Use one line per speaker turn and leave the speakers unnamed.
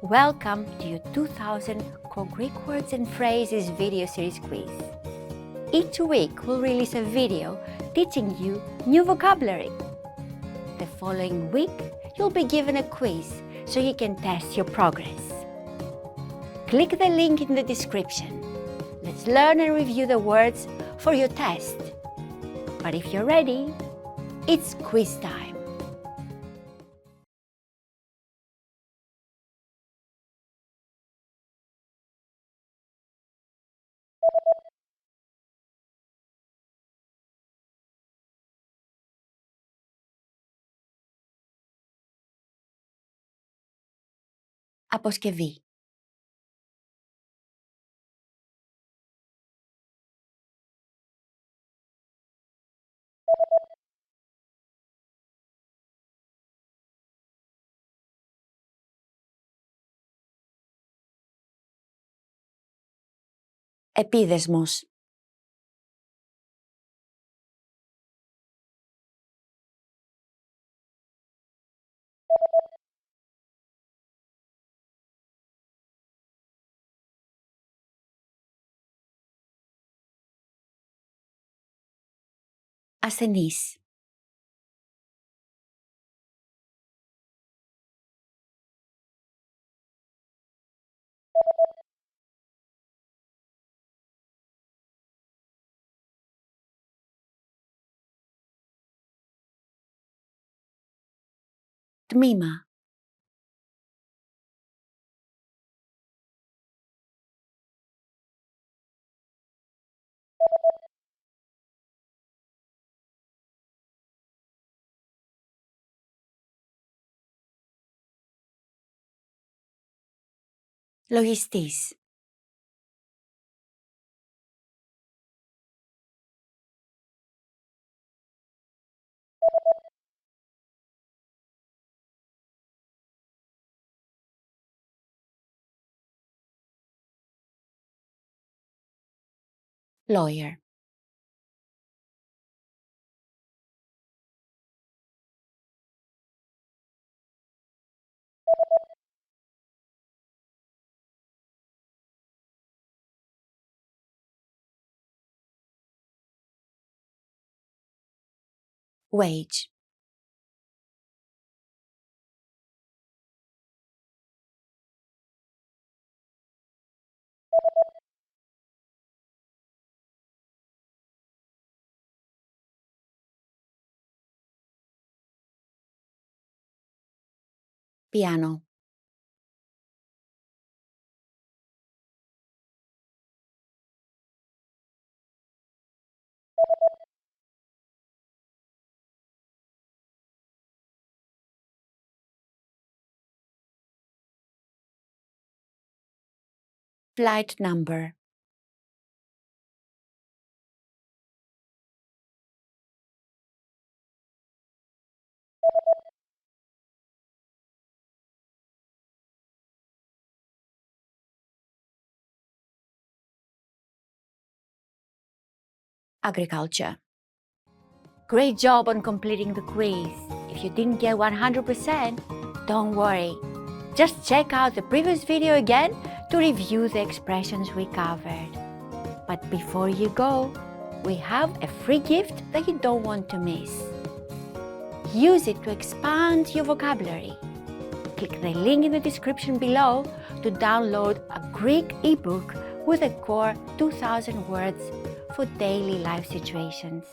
Welcome to your 2000 Core Greek Words and Phrases video series quiz. Each week we'll release a video teaching you new vocabulary. The following week you'll be given a quiz so you can test your progress. Click the link in the description. Let's learn and review the words for your test. But if you're ready, it's quiz time. Αποσκευή. Επίδεσμος. Ασθενής. Τμήμα. Λογιστής. Lawyer. Wage. Piano. Flight number. Agriculture. Great job on completing the quiz. If you didn't get 100%, don't worry. Just check out the previous video again to review the expressions we covered. But before you go, we have a free gift that you don't want to miss. Use it to expand your vocabulary. Click the link in the description below to download a Greek ebook with a core 2000 words for daily life situations.